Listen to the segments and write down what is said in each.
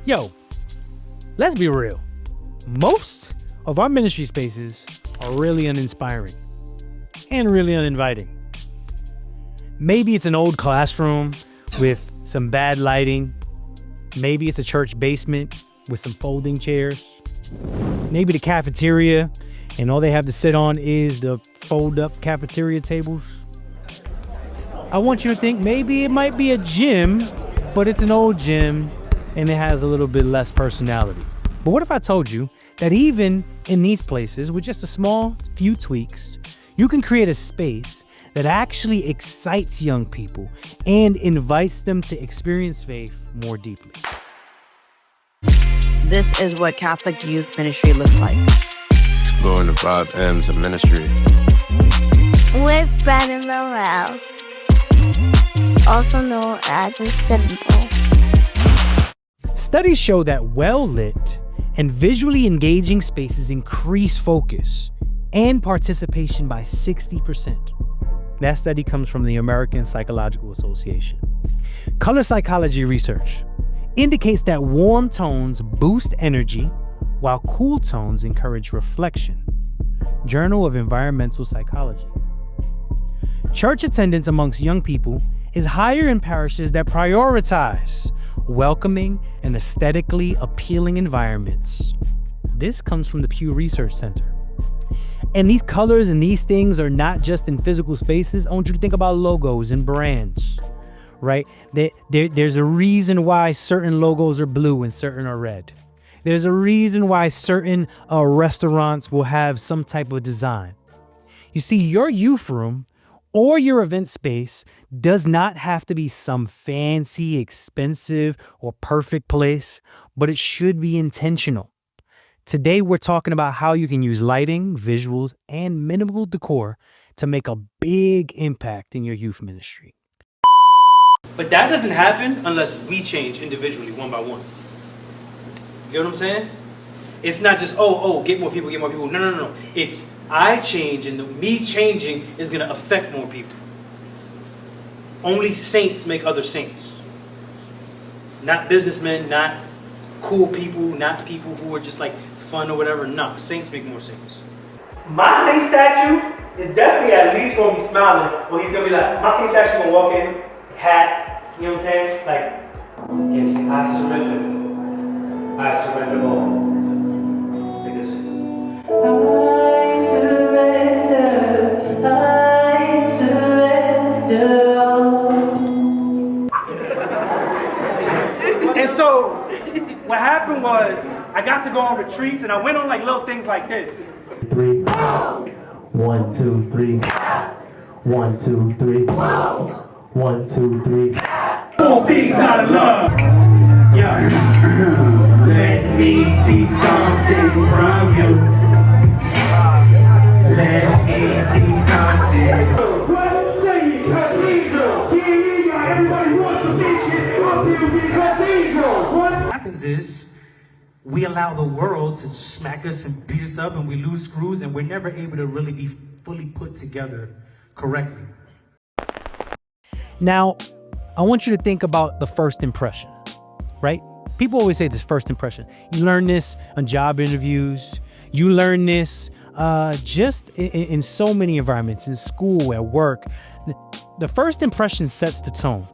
Yo, let's be real. Most of our ministry spaces are really uninspiring and really uninviting. Maybe it's an old classroom with some bad lighting. Maybe it's a church basement with some folding chairs. Maybe the cafeteria and all they have to sit on is the fold up cafeteria tables. I want you to think maybe it might be a gym, but it's an old gym and it has a little bit less personality. But what if I told you that even in these places, with just a small few tweaks, you can create a space that actually excites young people and invites them to experience faith more deeply? This is what Catholic youth ministry looks like. Exploring the 5 M's of ministry. With Brandon Morel, also known as a symbol. Studies show that well-lit and visually engaging spaces increase focus and participation by 60%. That study comes from the American Psychological Association. Color psychology research indicates that warm tones boost energy, while cool tones encourage reflection. Journal of Environmental Psychology. Church attendance amongst young people is higher in parishes that prioritize welcoming and aesthetically appealing environments. This comes from the Pew Research Center. And these colors and these things are not just in physical spaces. I want you to think about logos and brands, right? There's a reason why certain logos are blue and certain are red. There's a reason why certain restaurants will have some type of design. You see, your youth room or your event space does not have to be some fancy, expensive, or perfect place, but it should be intentional. Today, we're talking about how you can use lighting, visuals, and minimal decor to make a big impact in your youth ministry. But that doesn't happen unless we change individually, one by one. You get what I'm saying? It's not just, get more people. No. It's I change, and me changing is going to affect more people. Only saints make other saints. Not businessmen, not cool people, not people who are just like fun or whatever. No, saints make more saints. My saint statue is definitely at least going to be smiling, or he's going to be like, my saint statue going to walk in, hat, you know what I'm saying? Like, can't say, I surrender all. Like this. I surrender all. And so, what happened was, I got to go on retreats, and I went on like little things like this. 3. 1, 2, 3. 1, 2, 3. 1, 2, 3. All things out of love. Yeah. Let me see something from you. Let me see something. What say you, cathedral? Yeah, everybody wants to mention up there with cathedral. What happens is, we allow the world to smack us and beat us up, and we lose screws, and we're never able to really be fully put together correctly. Now, I want you to think about the first impression, right? People always say this first impression. You learn this on job interviews. You learn this just in so many environments, in school, at work. The first impression sets the tone.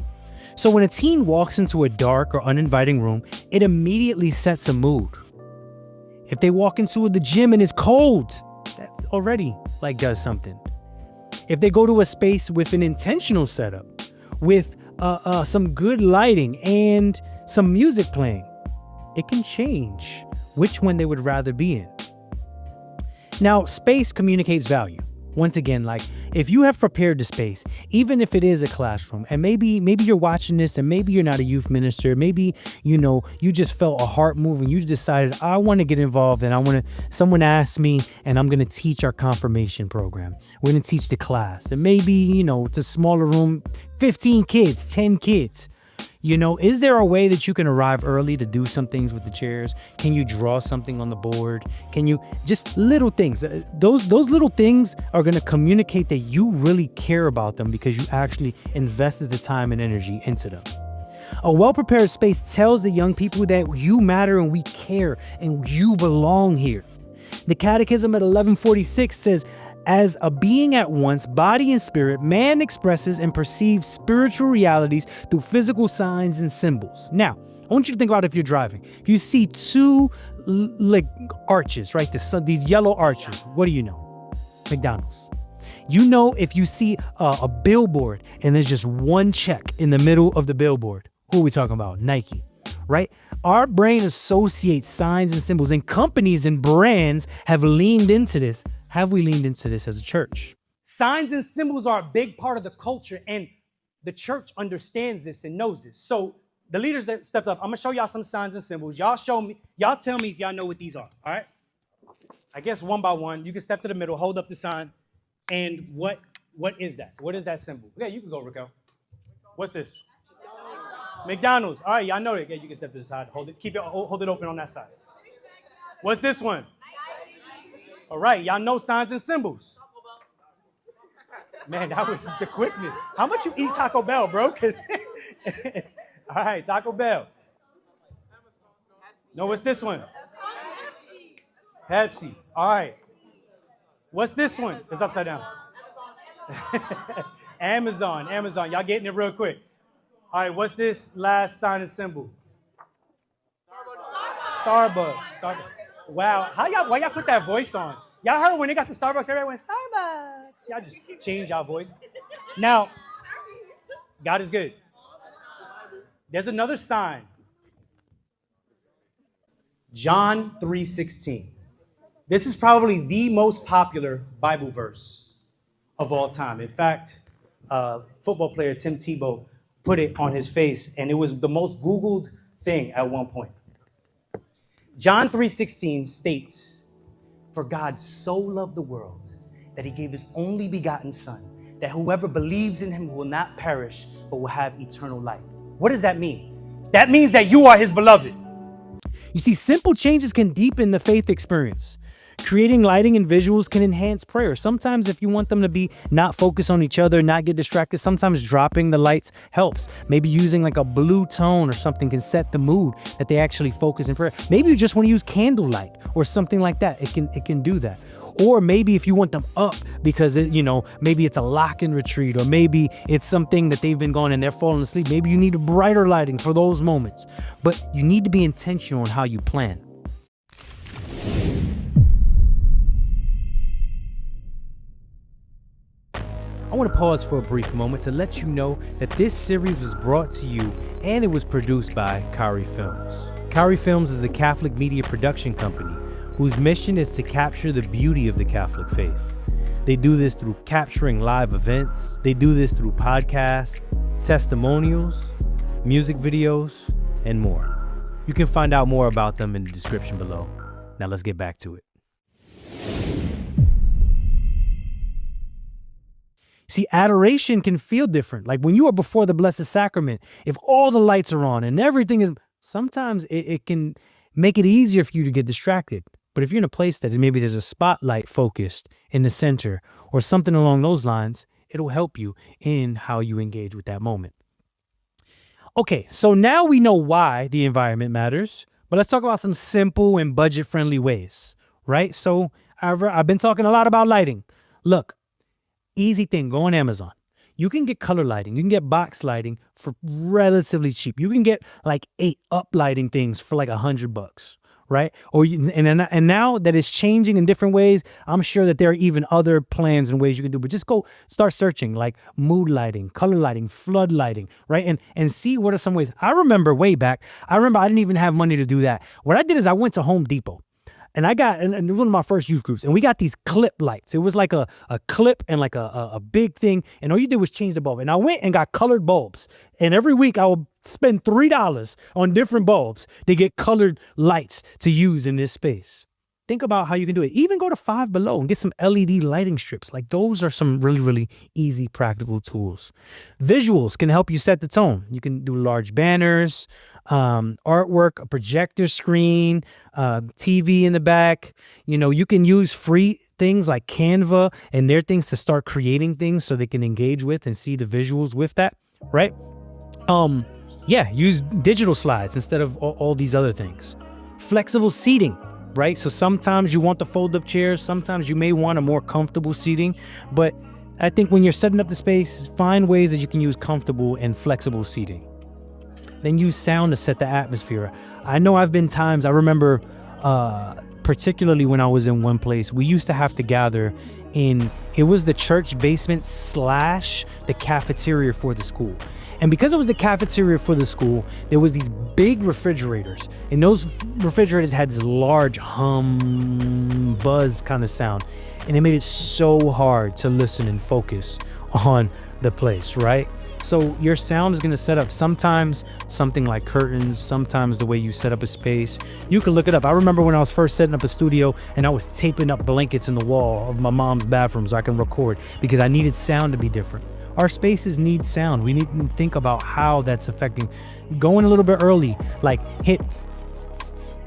So when a teen walks into a dark or uninviting room, it immediately sets a mood. If they walk into the gym and it's cold, that's already does something. If they go to a space with an intentional setup, with some good lighting and some music playing, it can change which one they would rather be in. Now, space communicates value. Once again, if you have prepared the space, even if it is a classroom, and maybe you're watching this and maybe you're not a youth minister, maybe, you just felt a heart move and you decided, I want to get involved and someone asked me and I'm going to teach our confirmation program. We're going to teach the class, and maybe, it's a smaller room, 15 kids, 10 kids. Is there a way that you can arrive early to do some things with the chairs? Can you draw something on the board? Can you just little things? Those little things are going to communicate that you really care about them because you actually invested the time and energy into them. A well-prepared space tells the young people that you matter and we care and you belong here. The Catechism at 1146 says, as a being at once, body and spirit, man expresses and perceives spiritual realities through physical signs and symbols. Now, I want you to think about if you're driving. If you see two like arches, right? These yellow arches, what do you know? McDonald's. You know, if you see a billboard and there's just one check in the middle of the billboard, who are we talking about? Nike, right? Our brain associates signs and symbols, and companies and brands have leaned into this. Have we leaned into this as a church? Signs and symbols are a big part of the culture, and the church understands this and knows this. So the leaders that stepped up, I'm gonna show y'all some signs and symbols. Y'all tell me if y'all know what these are, all right? I guess one by one, you can step to the middle, hold up the sign, and what is that? What is that symbol? Yeah, you can go, Rico. What's this? McDonald's. All right, y'all know it. Yeah, you can step to the side. Hold it open on that side. What's this one? All right, y'all know signs and symbols. Man, that was the quickness. How much you eat Taco Bell, bro? All right, Taco Bell. No, what's this one? Pepsi. All right. What's this one? It's upside down. Amazon. Y'all getting it real quick. All right, what's this last sign and symbol? Starbucks. Wow, why y'all put that voice on? Y'all heard when they got the Starbucks, everybody went, Starbucks. Y'all just change y'all voice. Now, God is good. There's another sign. John 3:16. This is probably the most popular Bible verse of all time. In fact, football player Tim Tebow put it on his face, and it was the most Googled thing at one point. John 3:16 states, "For God so loved the world that he gave his only begotten Son, that whoever believes in him will not perish, but will have eternal life." What does that mean? That means that you are his beloved. You see, simple changes can deepen the faith experience. Creating lighting and visuals can enhance prayer. Sometimes if you want them to be not focus on each other, not get distracted, sometimes dropping the lights helps. Maybe using like a blue tone or something can set the mood that they actually focus in prayer. Maybe you just want to use candlelight or something like that. It can do that. Or maybe if you want them up because maybe it's a lock-in retreat, or maybe it's something that they've been going and they're falling asleep. Maybe you need a brighter lighting for those moments. But you need to be intentional on how you plan. I want to pause for a brief moment to let you know that this series was brought to you and it was produced by Chari Films. Chari Films is a Catholic media production company whose mission is to capture the beauty of the Catholic faith. They do this through capturing live events. They do this through podcasts, testimonials, music videos, and more. You can find out more about them in the description below. Now let's get back to it. See, adoration can feel different. Like when you are before the Blessed Sacrament, if all the lights are on and everything is, sometimes it can make it easier for you to get distracted. But if you're in a place that maybe there's a spotlight focused in the center or something along those lines, it'll help you in how you engage with that moment. Okay, so now we know why the environment matters, but let's talk about some simple and budget-friendly ways, right? So I've been talking a lot about lighting. Look, easy thing, go on Amazon. You can get color lighting. You can get box lighting for relatively cheap. You can get like 8 up lighting things for like $100, right? And now that it's changing in different ways, I'm sure that there are even other plans and ways you can do. But just go start searching like mood lighting, color lighting, flood lighting, right? And see what are some ways. I remember way back. I didn't even have money to do that. What I did is I went to Home Depot. And I got in one of my first youth groups, and we got these clip lights. It was like a clip and like a big thing. And all you did was change the bulb. And I went and got colored bulbs. And every week I would spend $3 on different bulbs to get colored lights to use in this space. Think about how you can do it. Even go to Five Below and get some LED lighting strips. Like those are some really, really easy, practical tools. Visuals can help you set the tone. You can do large banners, artwork, a projector screen, TV in the back. You can use free things like Canva and their things to start creating things so they can engage with and see the visuals with that, right? Yeah, use digital slides instead of all these other things. Flexible seating, right? So sometimes you want the fold-up chairs, sometimes you may want a more comfortable seating, but I think when you're setting up the space, find ways that you can use comfortable and flexible seating. Then use sound to set the atmosphere. I know I've been times, I remember, particularly when I was in one place, we used to have to gather in, it was the church basement / the cafeteria for the school. And because it was the cafeteria for the school, there was these big refrigerators, and those refrigerators had this large hum, buzz kind of sound, and it made it so hard to listen and focus on the place, right? So your sound is going to set up sometimes something like curtains, sometimes the way you set up a space. You can look it up. I remember when I was first setting up a studio and I was taping up blankets in the wall of my mom's bathroom so I can record, because I needed sound to be different. Our spaces need sound. We need to think about how that's affecting. Going a little bit early, like hit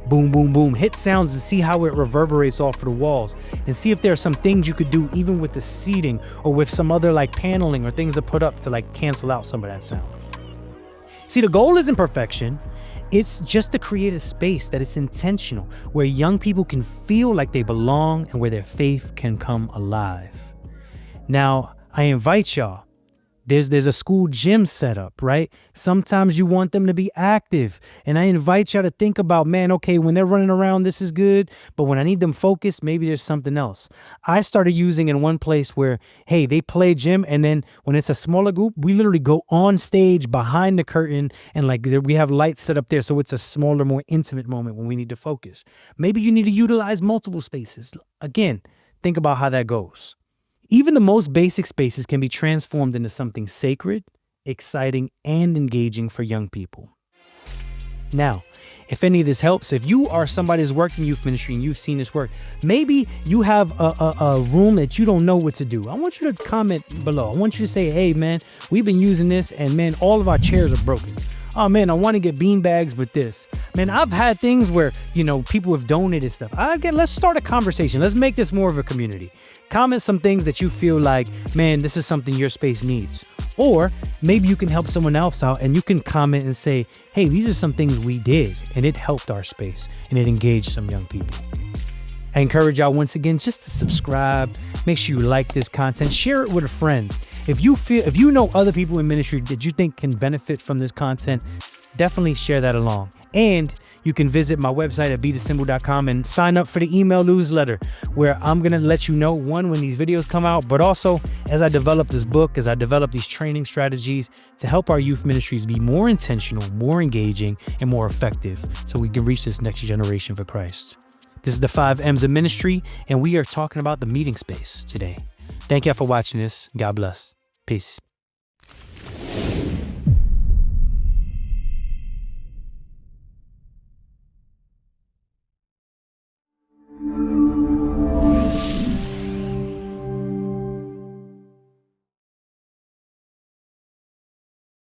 boom, boom, boom, hit sounds and see how it reverberates off of the walls, and see if there are some things you could do even with the seating or with some other like paneling or things to put up to like cancel out some of that sound. See, the goal isn't perfection. It's just to create a space that is intentional, where young people can feel like they belong and where their faith can come alive. Now, I invite y'all. There's a school gym set up, right? Sometimes you want them to be active. And I invite y'all to think about, man, okay, when they're running around, this is good. But when I need them focused, maybe there's something else. I started using in one place where, hey, they play gym. And then when it's a smaller group, we literally go on stage behind the curtain. And like we have lights set up there. So it's a smaller, more intimate moment when we need to focus. Maybe you need to utilize multiple spaces. Again, think about how that goes. Even the most basic spaces can be transformed into something sacred, exciting, and engaging for young people. Now, if any of this helps, if you are somebody who's worked in youth ministry and you've seen this work, maybe you have a room that you don't know what to do. I want you to comment below. I want you to say, hey, man, we've been using this and, man, all of our chairs are broken. Oh, man, I want to get bean bags with this. Man, I've had things where, people have donated stuff. Let's start a conversation. Let's make this more of a community. Comment some things that you feel like, man, this is something your space needs. Or maybe you can help someone else out and you can comment and say, hey, these are some things we did and it helped our space and it engaged some young people. I encourage y'all once again just to subscribe. Make sure you like this content. Share it with a friend. If you know other people in ministry that you think can benefit from this content, definitely share that along. And you can visit my website at beatthesymbol.com and sign up for the email newsletter, where I'm going to let you know, one, when these videos come out, but also as I develop this book, as I develop these training strategies to help our youth ministries be more intentional, more engaging, and more effective so we can reach this next generation for Christ. This is the 5 M's of ministry, and we are talking about the meeting space today. Thank y'all for watching this. God bless. Peace.